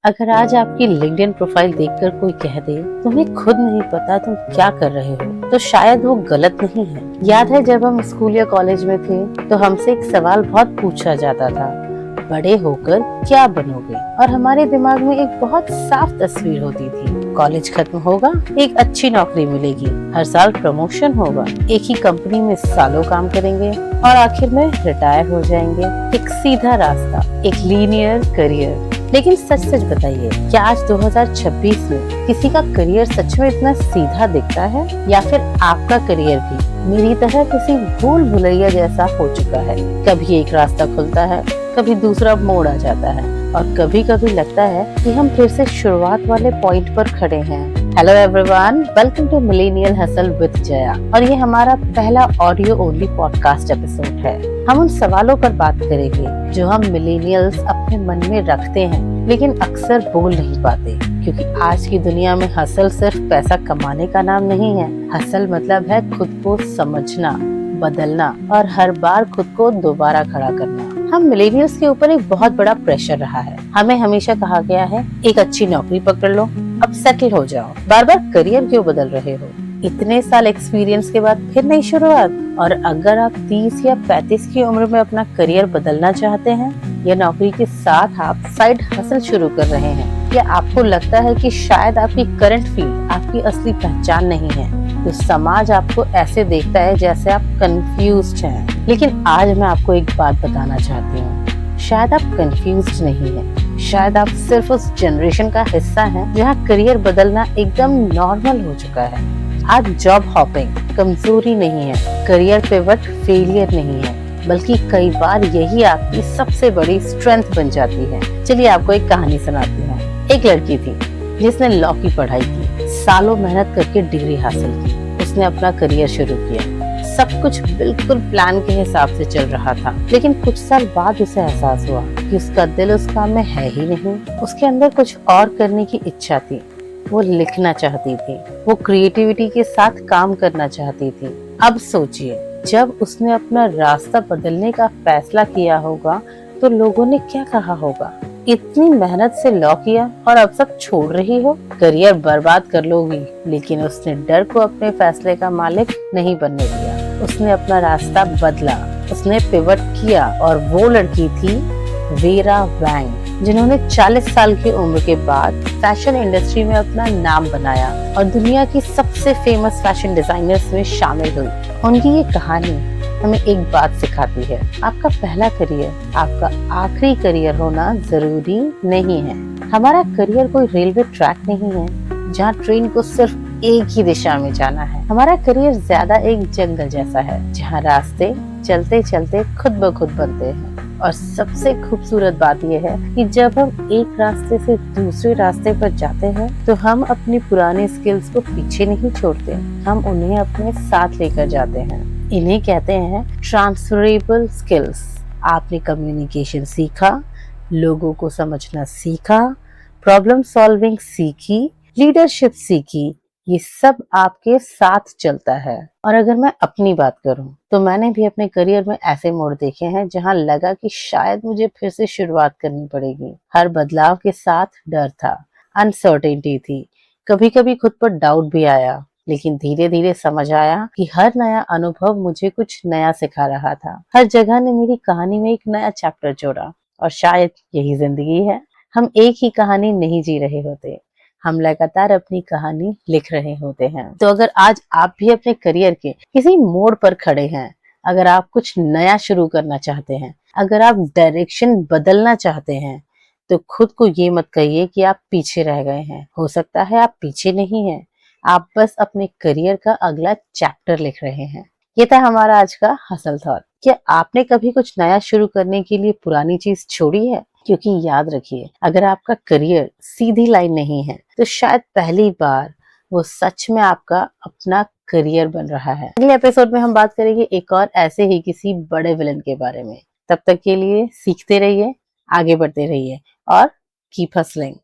अगर आज आपकी लिंक्डइन प्रोफाइल देखकर कोई कह दे तुम्हें खुद नहीं पता तुम क्या कर रहे हो, तो शायद वो गलत नहीं है। याद है जब हम स्कूल या कॉलेज में थे तो हमसे एक सवाल बहुत पूछा जाता था, बड़े होकर क्या बनोगे? और हमारे दिमाग में एक बहुत साफ तस्वीर होती थी, कॉलेज खत्म होगा, एक अच्छी नौकरी मिलेगी, हर साल प्रमोशन होगा, एक ही कंपनी में सालों काम करेंगे और आखिर में रिटायर हो जाएंगे। एक सीधा रास्ता, एक लीनियर करियर। लेकिन सच सच बताइए, क्या आज 2026 में किसी का करियर सच में इतना सीधा दिखता है, या फिर आपका करियर भी मेरी तरह किसी भूल भुलैया जैसा हो चुका है? कभी एक रास्ता खुलता है, कभी दूसरा मोड़ आ जाता है और कभी कभी लगता है कि हम फिर से शुरुआत वाले पॉइंट पर खड़े हैं। Hello everyone, welcome to millennial hustle with Jaya, और ये हमारा पहला ऑडियो ओनली पॉडकास्ट एपिसोड है। हम उन सवालों पर बात करेंगे जो हम मिलेनियल्स अपने मन में रखते हैं लेकिन अक्सर बोल नहीं पाते, क्योंकि आज की दुनिया में हसल सिर्फ पैसा कमाने का नाम नहीं है। हसल मतलब है खुद को समझना, बदलना और हर बार खुद को दोबारा खड़ा करना। हम मिलेनियल्स के ऊपर एक बहुत बड़ा प्रेशर रहा है। हमें हमेशा कहा गया है, एक अच्छी नौकरी पकड़ लो, अब सेटल हो जाओ, बार बार करियर क्यों बदल रहे हो, इतने साल एक्सपीरियंस के बाद फिर नई शुरुआत। और अगर आप 30 या 35 की उम्र में अपना करियर बदलना चाहते हैं, या नौकरी के साथ आप साइड हसल शुरू कर रहे हैं, या आपको लगता है कि शायद आपकी करंट फील्ड आपकी असली पहचान नहीं है, तो समाज आपको ऐसे देखता है जैसे आप कंफ्यूज्ड हैं। लेकिन आज मैं आपको एक बात बताना चाहती हूँ, शायद आप कंफ्यूज्ड नहीं हैं, शायद आप सिर्फ उस जनरेशन का हिस्सा हैं जहाँ करियर बदलना एकदम नॉर्मल हो चुका है। आज जॉब हॉपिंग कमजोरी नहीं है, करियर पिवट फेलियर नहीं है, बल्कि कई बार यही आपकी सबसे बड़ी स्ट्रेंथ बन जाती है। चलिए आपको एक कहानी सुनाती हूँ। एक लड़की थी जिसने लॉ की पढ़ाई की, सालों मेहनत करके डिग्री हासिल की, उसने अपना करियर शुरू किया, सब कुछ बिल्कुल प्लान के हिसाब से चल रहा था। लेकिन कुछ साल बाद उसे एहसास हुआ कि उसका दिल उस काम में है ही नहीं। उसके अंदर कुछ और करने की इच्छा थी, वो लिखना चाहती थी, वो क्रिएटिविटी के साथ काम करना चाहती थी। अब सोचिए, जब उसने अपना रास्ता बदलने का फैसला किया होगा तो लोगों ने क्या कहा होगा, इतनी मेहनत से लॉ किया और अब सब छोड़ रही हो, करियर बर्बाद कर लोगी। लेकिन उसने डर को अपने फैसले का मालिक नहीं बनने दिया, उसने अपना रास्ता बदला, उसने पिवट किया। और वो लड़की थी वेरा वैंग, जिन्होंने 40 साल की उम्र के बाद फैशन इंडस्ट्री में अपना नाम बनाया और दुनिया की सबसे फेमस फैशन डिजाइनर्स में शामिल हुई। उनकी ये कहानी हमें एक बात सिखाती है, आपका पहला करियर आपका आखिरी करियर होना जरूरी नहीं है। हमारा करियर कोई रेलवे ट्रैक नहीं है जहाँ ट्रेन को सिर्फ एक ही दिशा में जाना है। हमारा करियर ज्यादा एक जंगल जैसा है जहाँ रास्ते चलते चलते खुद ब खुद बनते हैं। और सबसे खूबसूरत बात यह है कि जब हम एक रास्ते से दूसरे रास्ते पर जाते हैं तो हम अपनी पुरानी स्किल्स को पीछे नहीं छोड़ते, हम उन्हें अपने साथ लेकर जाते हैं। इन्हें कहते हैं ट्रांसफरेबल स्किल्स। आपने कम्युनिकेशन सीखा, लोगों को समझना सीखा, प्रॉब्लम सॉल्विंग सीखी, लीडरशिप सीखी, ये सब आपके साथ चलता है। और अगर मैं अपनी बात करूं तो मैंने भी अपने करियर में ऐसे मोड़ देखे हैं जहां लगा कि शायद मुझे फिर से शुरुआत करनी पड़ेगी। हर बदलाव के साथ डर था, अनसर्टेनिटी थी, कभी कभी खुद पर डाउट भी आया। लेकिन धीरे धीरे समझ आया कि हर नया अनुभव मुझे कुछ नया सिखा रहा था। हर जगह ने मेरी कहानी में एक नया चैप्टर जोड़ा, और शायद यही जिंदगी है। हम एक ही कहानी नहीं जी रहे होते, हम लगातार अपनी कहानी लिख रहे होते हैं। तो अगर आज आप भी अपने करियर के किसी मोड़ पर खड़े हैं, अगर आप कुछ नया शुरू करना चाहते हैं, अगर आप डायरेक्शन बदलना चाहते हैं, तो खुद को ये मत कहिए कि आप पीछे रह गए हैं। हो सकता है आप पीछे नहीं हैं, आप बस अपने करियर का अगला चैप्टर लिख रहे हैं। ये था हमारा आज का हसल थॉट। क्या आपने कभी कुछ नया शुरू करने के लिए पुरानी चीज छोड़ी है? क्योंकि याद रखिए, अगर आपका करियर सीधी लाइन नहीं है तो शायद पहली बार वो सच में आपका अपना करियर बन रहा है। अगले एपिसोड में हम बात करेंगे एक और ऐसे ही किसी बड़े विलन के बारे में। तब तक के लिए सीखते रहिए, आगे बढ़ते रहिए और कीप हसलिंग।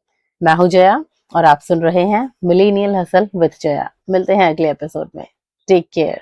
मैं हूं जया और आप सुन रहे हैं मिलेनियल हसल विद जया। मिलते हैं अगले एपिसोड में। Take care.